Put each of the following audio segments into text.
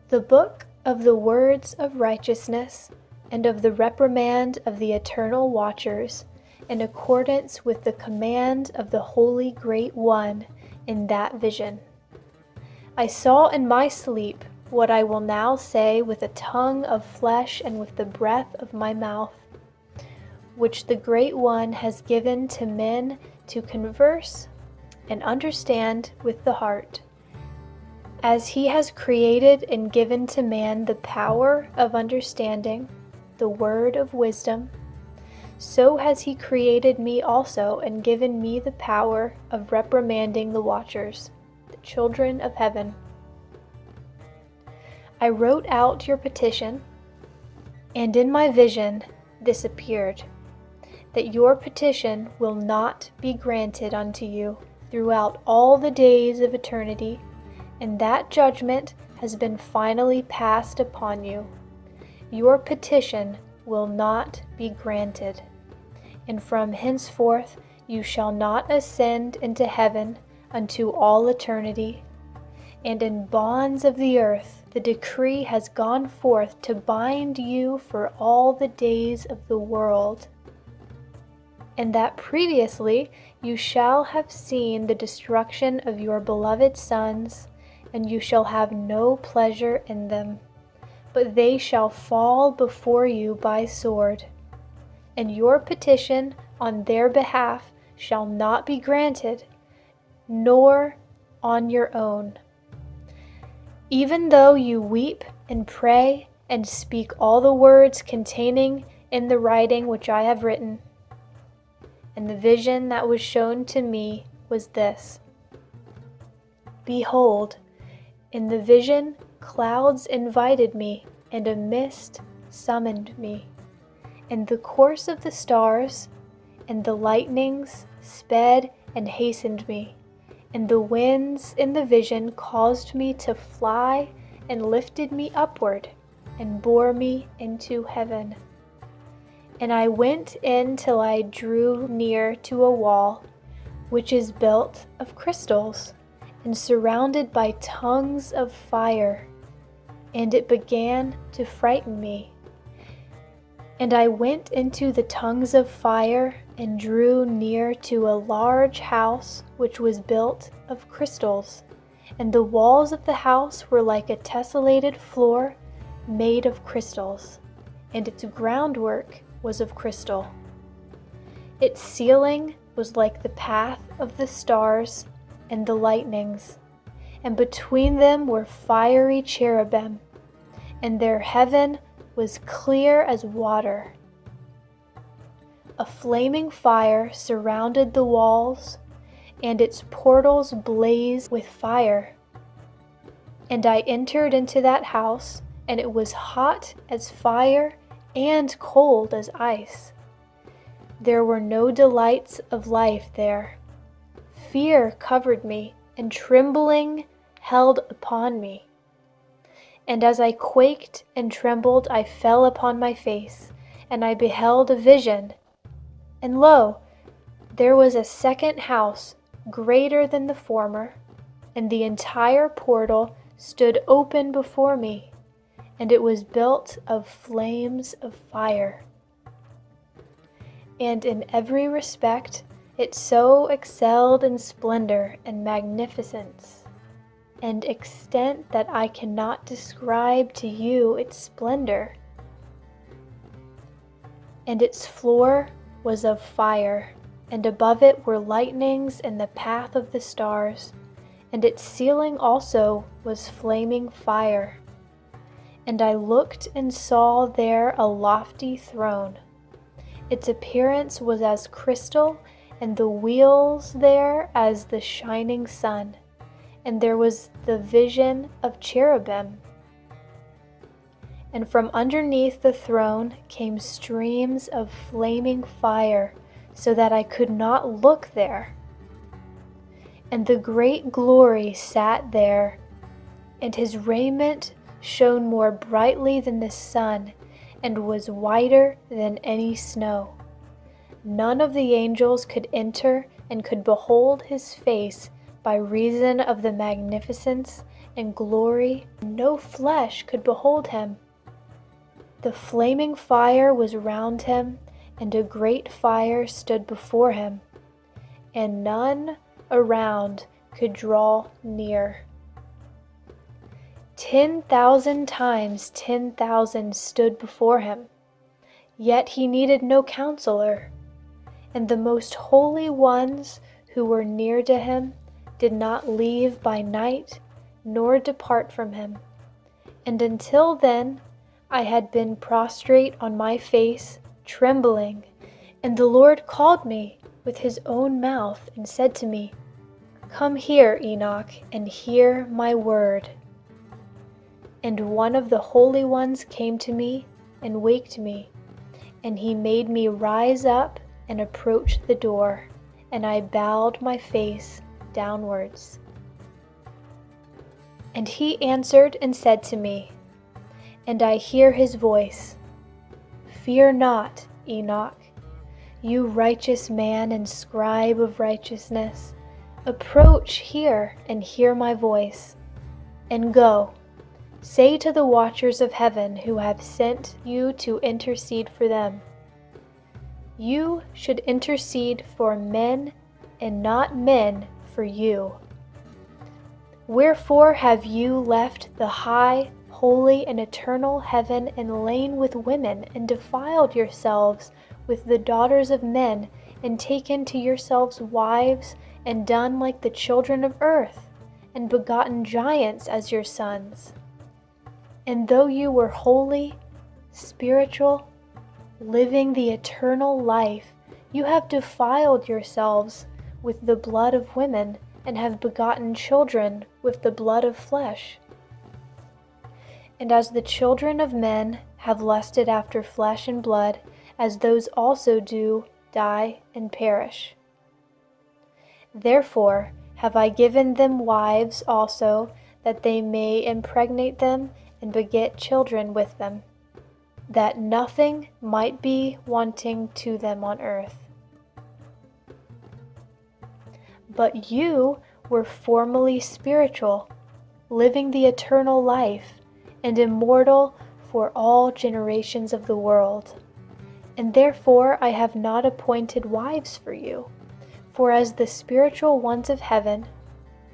The book of the words of righteousness, and of the reprimand of the eternal watchers, in accordance with the command of the Holy Great One in that vision. I saw in my sleep what I will now say with a tongue of flesh and with the breath of my mouth, which the Great One has given to men to converse and understand with the heart. As he has created and given to man the power of understanding, the word of wisdom, so has he created me also and given me the power of reprimanding the watchers, the children of heaven. I wrote out your petition, and in my vision this appeared, that your petition will not be granted unto you throughout all the days of eternity, and that judgment has been finally passed upon you. Your petition will not be granted, and from henceforth you shall not ascend into heaven unto all eternity. And in bonds of the earth the decree has gone forth to bind you for all the days of the world. And that previously you shall have seen the destruction of your beloved sons, and you shall have no pleasure in them, but they shall fall before you by sword. And your petition on their behalf shall not be granted, nor on your own. Even though you weep and pray and speak all the words containing in the writing which I have written. And the vision that was shown to me was this. Behold, in the vision clouds invited me, and a mist summoned me. And the course of the stars and the lightnings sped and hastened me. And the winds in the vision caused me to fly and lifted me upward and bore me into heaven. And I went in till I drew near to a wall, which is built of crystals and surrounded by tongues of fire, and it began to frighten me. And I went into the tongues of fire and drew near to a large house which was built of crystals, and the walls of the house were like a tessellated floor made of crystals, and its groundwork was of crystal. Its ceiling was like the path of the stars and the lightnings, and between them were fiery cherubim, and their heaven was clear as water. A flaming fire surrounded the walls, and its portals blazed with fire. And I entered into that house, and it was hot as fire and cold as ice. There were no delights of life there. Fear covered me, and trembling held upon me. And as I quaked and trembled, I fell upon my face, and I beheld a vision. And lo, there was a second house, greater than the former, and the entire portal stood open before me, and it was built of flames of fire. And in every respect it so excelled in splendor and magnificence and extent that I cannot describe to you its splendor. And its floor was of fire, and above it were lightnings and the path of the stars, and its ceiling also was flaming fire. And I looked and saw there a lofty throne. Its appearance was as crystal, and the wheels there as the shining sun. And there was the vision of cherubim. And from underneath the throne came streams of flaming fire, so that I could not look there. And the great glory sat there, and his raiment shone more brightly than the sun, and was whiter than any snow. None of the angels could enter and could behold his face by reason of the magnificence and glory. No flesh could behold him. The flaming fire was round him, and a great fire stood before him, and none around could draw near. 10,000 times 10,000 stood before him, yet he needed no counselor. And the most holy ones who were near to him did not leave by night, nor depart from him. And until then I had been prostrate on my face, trembling, and the Lord called me with his own mouth and said to me, "Come here, Enoch, and hear my word." And one of the holy ones came to me and waked me, and he made me rise up and approach the door, and I bowed my face downwards. And he answered and said to me, and I hear his voice, "Fear not, Enoch, you righteous man and scribe of righteousness, approach here and hear my voice, and go, say to the watchers of heaven who have sent you to intercede for them. You should intercede for men and not men for you. Wherefore have you left the high, holy, and eternal heaven and lain with women and defiled yourselves with the daughters of men and taken to yourselves wives and done like the children of earth and begotten giants as your sons? And though you were holy, spiritual, living the eternal life, you have defiled yourselves with the blood of women and have begotten children with the blood of flesh. And as the children of men have lusted after flesh and blood, as those also do die and perish. Therefore have I given them wives also, that they may impregnate them and beget children with them, that nothing might be wanting to them on earth. But you were formerly spiritual, living the eternal life, and immortal for all generations of the world. And therefore I have not appointed wives for you, for as the spiritual ones of heaven,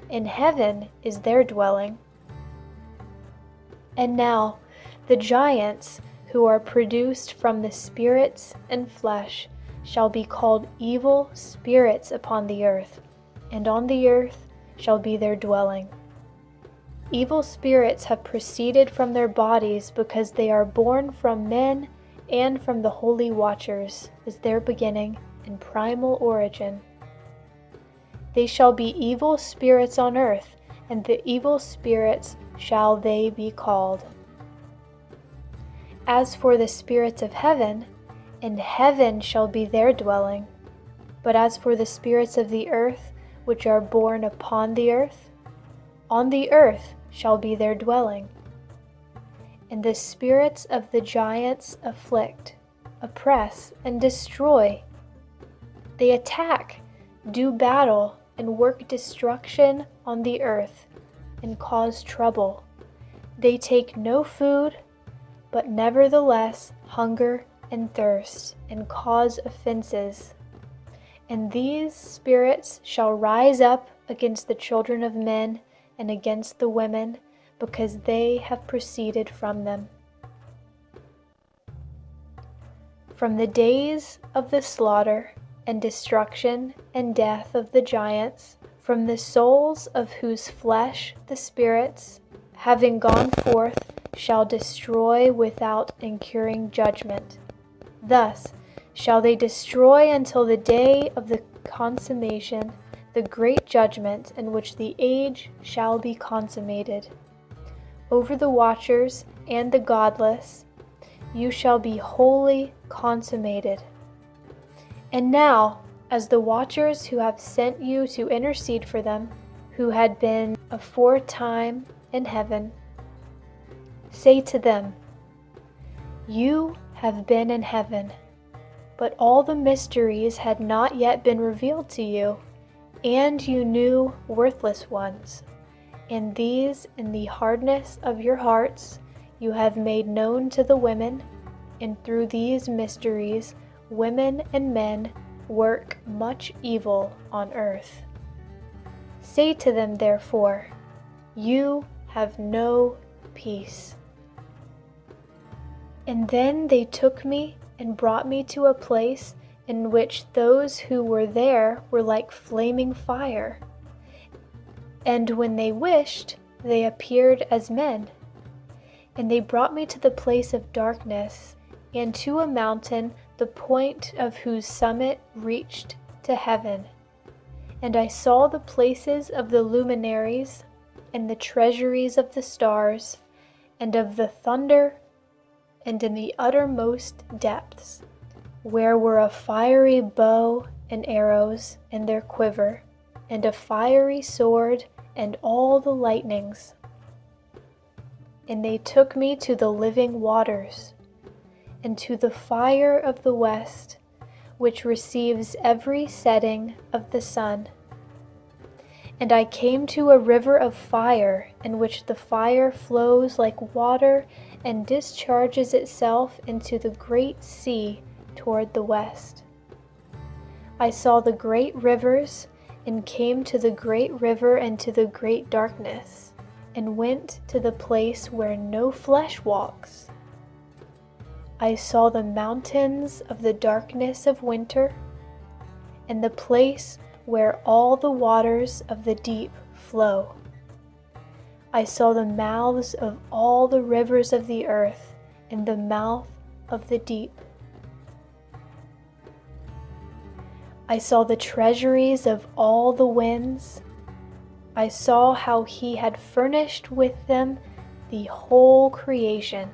in heaven is their dwelling. And now the giants who are produced from the spirits and flesh shall be called evil spirits upon the earth, and on the earth shall be their dwelling. Evil spirits have proceeded from their bodies because they are born from men and from the holy watchers is their beginning and primal origin. They shall be evil spirits on earth, and the evil spirits shall they be called. As for the spirits of heaven, in heaven shall be their dwelling. But as for the spirits of the earth, which are born upon the earth, on the earth shall be their dwelling. And the spirits of the giants afflict, oppress, and destroy. They attack, do battle, and work destruction on the earth, and cause trouble. They take no food, but nevertheless hunger and thirst, and cause offenses. And these spirits shall rise up against the children of men and against the women, because they have proceeded from them. From the days of the slaughter and destruction and death of the giants, from the souls of whose flesh the spirits, having gone forth, shall destroy without incurring judgment. Thus shall they destroy until the day of the consummation, the great judgment in which the age shall be consummated. Over the watchers and the godless you shall be wholly consummated. And now, as the watchers who have sent you to intercede for them, who had been aforetime in heaven, say to them, you have been in heaven, but all the mysteries had not yet been revealed to you, And you knew worthless ones, and these in the hardness of your hearts you have made known to the women, and through these mysteries women and men work much evil on earth. Say to them therefore, you have no peace. And then they took me and brought me to a place in which those who were there were like flaming fire. And when they wished, they appeared as men. And they brought me to the place of darkness, and to a mountain, the point of whose summit reached to heaven. And I saw the places of the luminaries, and the treasuries of the stars, and of the thunder, and in the uttermost depths, where were a fiery bow and arrows in their quiver, and a fiery sword, and all the lightnings. And they took me to the living waters, and to the fire of the west, which receives every setting of the sun. And I came to a river of fire, in which the fire flows like water and discharges itself into the great sea toward the west. I saw the great rivers, and came to the great river and to the great darkness, and went to the place where no flesh walks. I saw the mountains of the darkness of winter, and the place where all the waters of the deep flow. I saw the mouths of all the rivers of the earth, and the mouth of the deep. I saw the treasuries of all the winds. I saw how he had furnished with them the whole creation,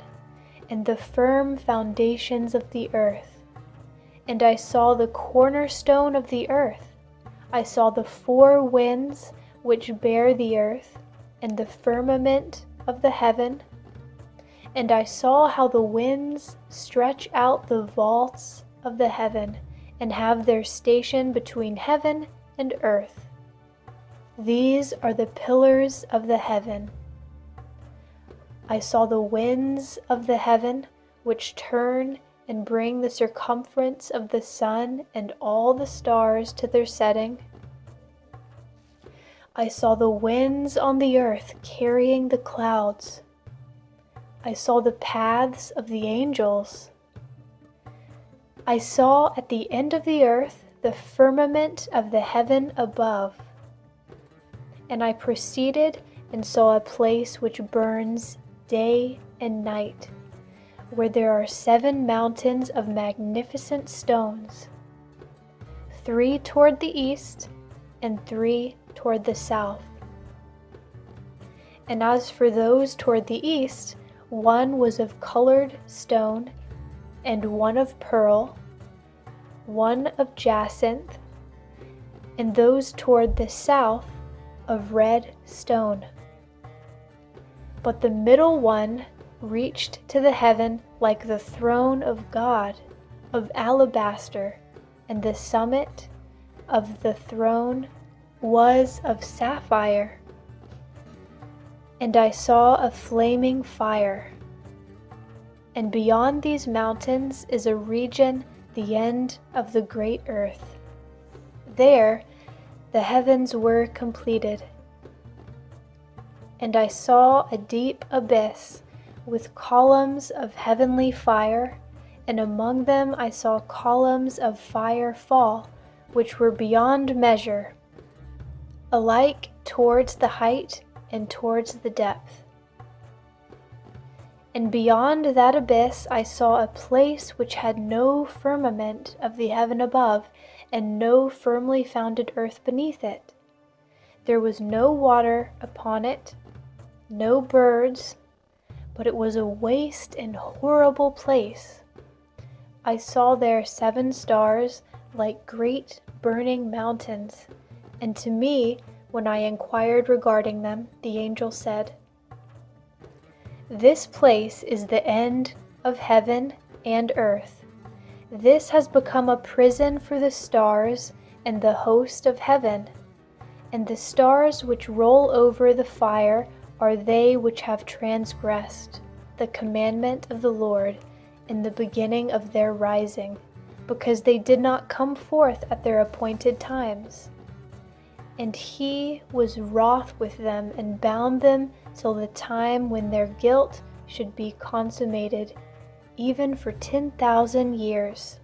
and the firm foundations of the earth. And I saw the cornerstone of the earth. I saw the four winds which bear the earth, and the firmament of the heaven. And I saw how the winds stretch out the vaults of the heaven, and have their station between heaven and earth. These are the pillars of the heaven. I saw the winds of the heaven, which turn and bring the circumference of the sun and all the stars to their setting. I saw the winds on the earth carrying the clouds. I saw the paths of the angels. I saw at the end of the earth the firmament of the heaven above. And I proceeded and saw a place which burns day and night, where there are 7 mountains of magnificent stones, 3 toward the east and 3 toward the south. And as for those toward the east, one was of colored stone, and one of pearl, one of jacinth, and those toward the south of red stone. But the middle one reached to the heaven like the throne of God, of alabaster, and the summit of the throne was of sapphire. And I saw a flaming fire. And beyond these mountains is a region, the end of the great earth. There the heavens were completed. And I saw a deep abyss with columns of heavenly fire, and among them I saw columns of fire fall, which were beyond measure, alike towards the height and towards the depth. And beyond that abyss I saw a place which had no firmament of the heaven above, and no firmly founded earth beneath it. There was no water upon it, no birds, but it was a waste and horrible place. I saw there 7 stars like great burning mountains, and to me, when I inquired regarding them, the angel said, "This place is the end of heaven and earth. This has become a prison for the stars and the host of heaven, And the stars which roll over the fire are they which have transgressed the commandment of the Lord in the beginning of their rising, because they did not come forth at their appointed times. And he was wroth with them and bound them till the time when their guilt should be consummated, even for 10,000 years.